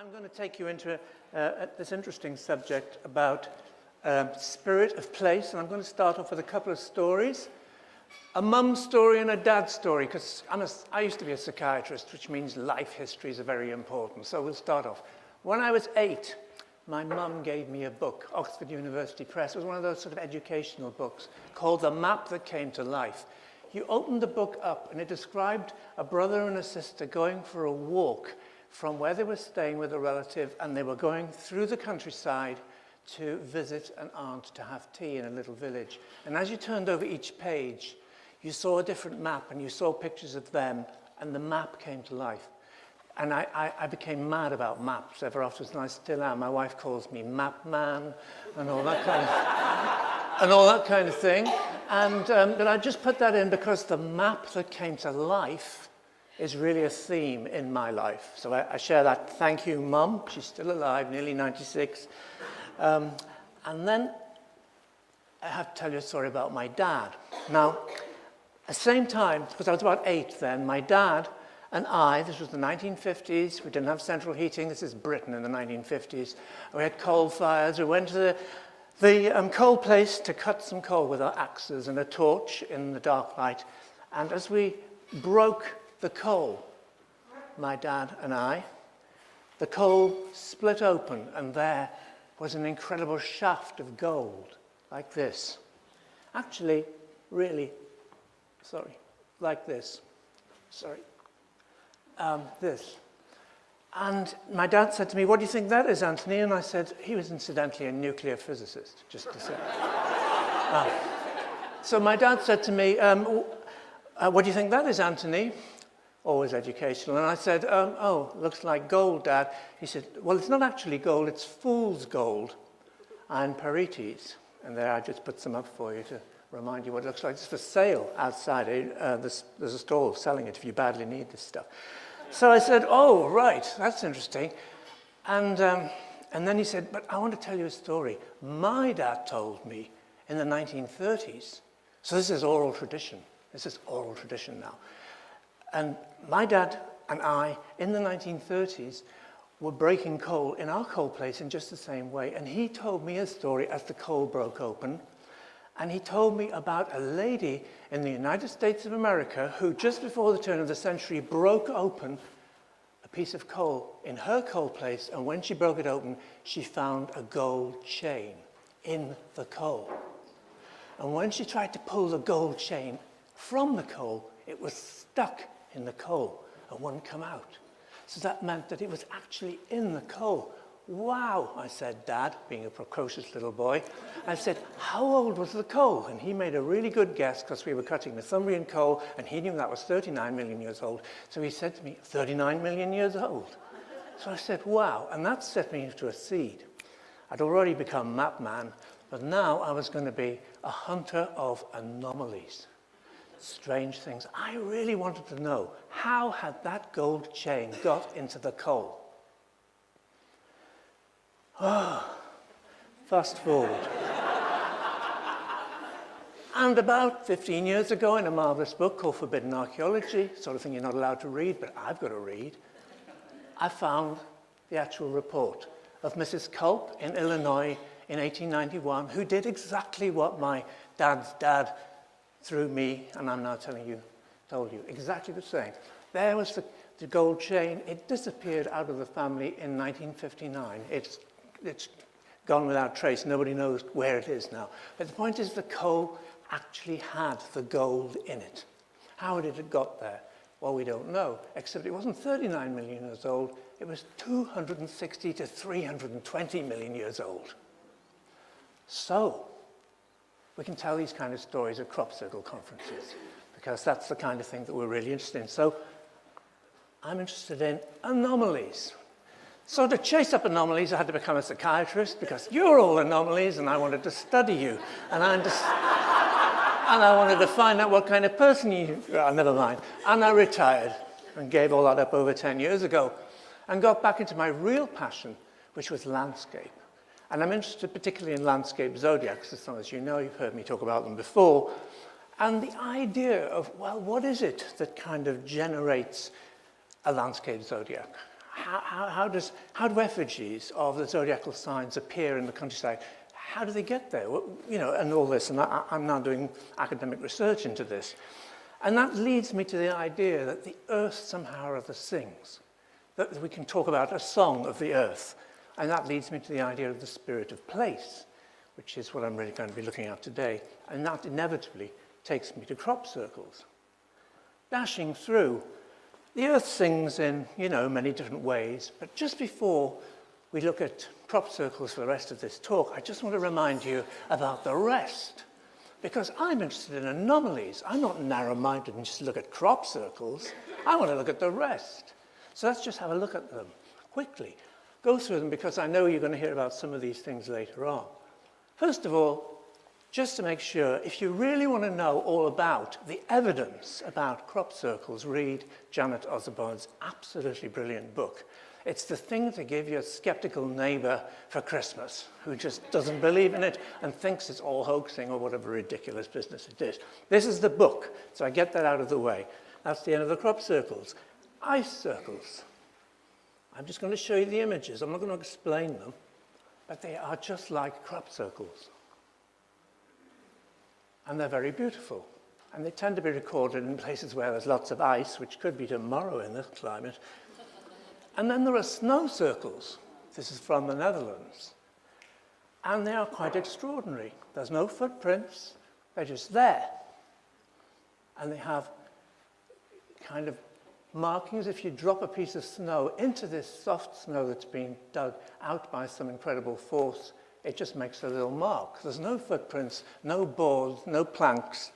I'm going to take you into this interesting subject about spirit of place, and I'm going to start off with a couple of stories. A mum story and a dad story, because I used to be a psychiatrist, which means life histories are very important. So we'll start off. When I was 8, my mum gave me a book, Oxford University Press. It was one of those sort of educational books called The Map That Came to Life. You opened the book up and it described a brother and a sister going for a walk from where they were staying with a relative, and they were going through the countryside to visit an aunt to have tea in a little village. And as you turned over each page, you saw a different map and you saw pictures of them, and the map came to life. And I became mad about maps ever after, and I still am. My wife calls me Map Man and all that kind of thing. And but I just put that in because the map that came to life is really a theme in my life. So I share that. Thank you, Mum. She's still alive, nearly 96. And then I have to tell you a story about my dad. Now, at the same time, because I was about 8 then, my dad and I, this was the 1950s, we didn't have central heating, this is Britain in the 1950s, we had coal fires, we went to the coal place to cut some coal with our axes and a torch in the dark light, and as we broke the coal, my dad and I, the coal split open, and there was an incredible shaft of gold, like this. Actually, really, like this. This. And my dad said to me, "What do you think that is, Anthony?" And I said, he was incidentally a nuclear physicist, just to say. So my dad said to me, "What do you think that is, Anthony?" Always educational. And I said, "Oh, looks like gold, Dad." He said, "Well, it's not actually gold, it's fool's gold and parites." And there I just put some up for you to remind you what it looks like. It's for sale outside. There's a stall selling it if you badly need this stuff. So I said, "Oh, right, that's interesting." And then he said, "But I want to tell you a story. My dad told me in the 1930s." So this is oral tradition. This is oral tradition now. And my dad and I, in the 1930s, were breaking coal in our coal place in just the same way. And he told me a story as the coal broke open. And he told me about a lady in the United States of America who, just before the turn of the century, broke open a piece of coal in her coal place. And when she broke it open, she found a gold chain in the coal. And when she tried to pull the gold chain from the coal, it was stuck in the coal and wouldn't come out. So that meant that it was actually in the coal. "Wow," I said, Dad, being a precocious little boy. I said, "How old was the coal?" And he made a really good guess because we were cutting Northumbrian coal and he knew that was 39 million years old. So he said to me, 39 million years old. So I said, "Wow." And that set me into a seed. I'd already become Map Man, but now I was going to be a hunter of anomalies. Strange things. I really wanted to know, how had that gold chain got into the coal? Fast forward. And about 15 years ago, in a marvelous book called Forbidden Archaeology, sort of thing you're not allowed to read, but I've got to read, I found the actual report of Mrs. Culp in Illinois in 1891, who did exactly what my dad's dad through me, and I'm now told you, exactly the same. There was the gold chain. It disappeared out of the family in 1959. It's gone without trace. Nobody knows where it is now. But the point is the coal actually had the gold in it. How did it got there? Well, we don't know, except it wasn't 39 million years old. It was 260 to 320 million years old. So we can tell these kind of stories at crop circle conferences because that's the kind of thing that we're really interested in. So I'm interested in anomalies. So to chase up anomalies, I had to become a psychiatrist because you're all anomalies and I wanted to study you. And I wanted to find out what kind of person you are. Never mind. And I retired and gave all that up over 10 years ago and got back into my real passion, which was landscape. And I'm interested particularly in landscape zodiacs, as some of you know, you've heard me talk about them before. And the idea of, well, what is it that kind of generates a landscape zodiac? how do effigies of the zodiacal signs appear in the countryside? How do they get there? You know, and all this. And I'm now doing academic research into this. And that leads me to the idea that the earth somehow rather sings, that we can talk about a song of the earth. And that leads me to the idea of the spirit of place, which is what I'm really going to be looking at today. And that inevitably takes me to crop circles. Dashing through, the earth sings in, you know, many different ways. But just before we look at crop circles for the rest of this talk, I just want to remind you about the rest. Because I'm interested in anomalies. I'm not narrow-minded and just look at crop circles. I want to look at the rest. So let's just have a look at them quickly. Go through them because I know you're going to hear about some of these things later on. First of all, just to make sure, if you really want to know all about the evidence about crop circles, read Janet Osborne's absolutely brilliant book. It's the thing to give your skeptical neighbor for Christmas who just doesn't believe in it and thinks it's all hoaxing or whatever ridiculous business it is. This is the book, so I get that out of the way. That's the end of the crop circles. Ice circles. I'm just going to show you the images. I'm not going to explain them, but they are just like crop circles. And they're very beautiful. And they tend to be recorded in places where there's lots of ice, which could be tomorrow in this climate. And then there are snow circles. This is from the Netherlands. And they are quite extraordinary. There's no footprints. They're just there. And they have kind of markings. If you drop a piece of snow into this soft snow that's been dug out by some incredible force, it just makes a little mark. There's no footprints, no boards, no planks.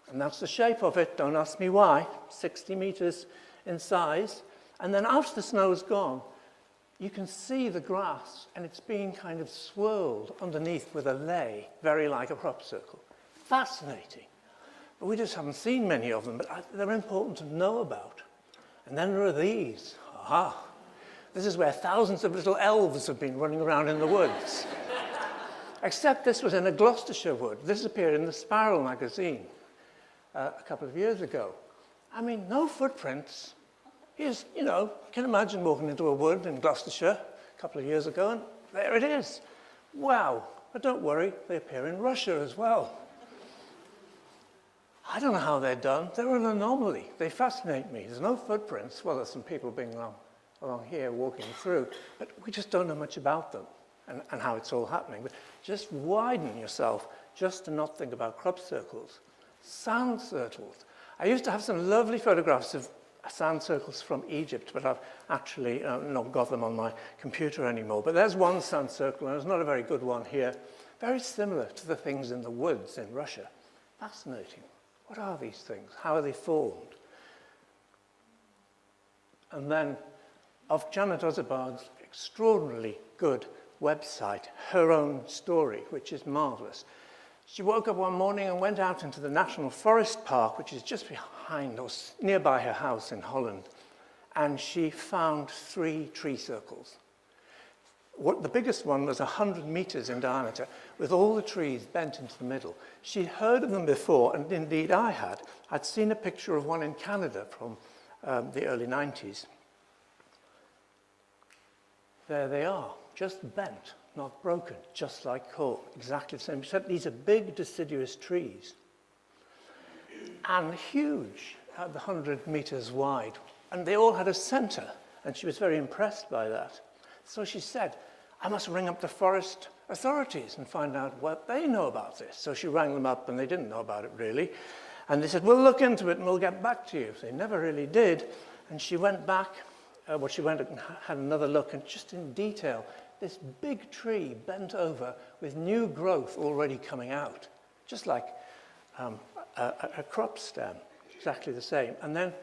And that's the shape of it. Don't ask me why. 60 meters in size. And then after the snow's gone, you can see the grass, and it's being kind of swirled underneath with a ley, very like a crop circle. Fascinating. But we just haven't seen many of them, but they're important to know about. And then there are these. Aha. This is where thousands of little elves have been running around in the woods. Except this was in a Gloucestershire wood. This appeared in the Spiral magazine a couple of years ago. I mean, no footprints. Here's, you know, you can imagine walking into a wood in Gloucestershire a couple of years ago, and there it is. Wow. But don't worry, they appear in Russia as well. I don't know how they're done. They're an anomaly. They fascinate me. There's no footprints. Well, there's some people being along here walking through, but we just don't know much about them and how it's all happening. But just widen yourself just to not think about crop circles. Sand circles. I used to have some lovely photographs of sand circles from Egypt, but I've actually not got them on my computer anymore. But there's one sand circle, and there's not a very good one here. Very similar to the things in the woods in Russia. Fascinating. What are these things? How are they formed? And then, of Janet Osborne's extraordinarily good website, her own story, which is marvelous. She woke up one morning and went out into the National Forest Park, which is just behind or nearby her house in Holland, and she found 3 tree circles. The biggest one was 100 meters in diameter, with all the trees bent into the middle. She'd heard of them before, and indeed I had. I'd seen a picture of one in Canada from the early 90s. There they are, just bent, not broken, just like cork, exactly the same, except these are big deciduous trees. And huge, at 100 meters wide. And they all had a center, and she was very impressed by that. So she said, I must ring up the forest authorities and find out what they know about this. So she rang them up, and they didn't know about it, really. And they said, we'll look into it, and we'll get back to you. So they never really did. And she went back, she went and had another look, and just in detail, this big tree bent over with new growth already coming out, just like a crop stem, exactly the same. And then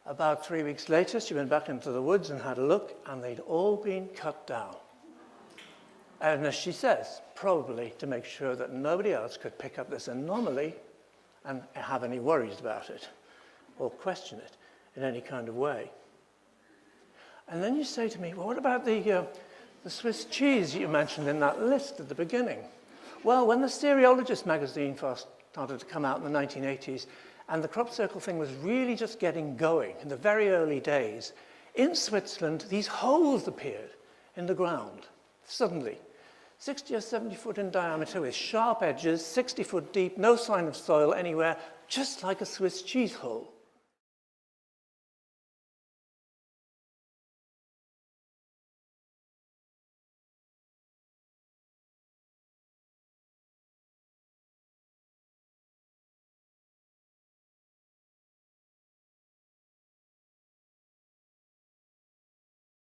about 3 weeks later, she went back into the woods and had a look, and they'd all been cut down. And as she says, probably to make sure that nobody else could pick up this anomaly and have any worries about it or question it in any kind of way. And then you say to me, well, what about the Swiss cheese you mentioned in that list at the beginning? Well, when the Cereologist magazine first started to come out in the 1980s, and the crop circle thing was really just getting going in the very early days, In Switzerland, these holes appeared in the ground, suddenly. 60 or 70 foot in diameter with sharp edges, 60 foot deep, no sign of soil anywhere, just like a Swiss cheese hole.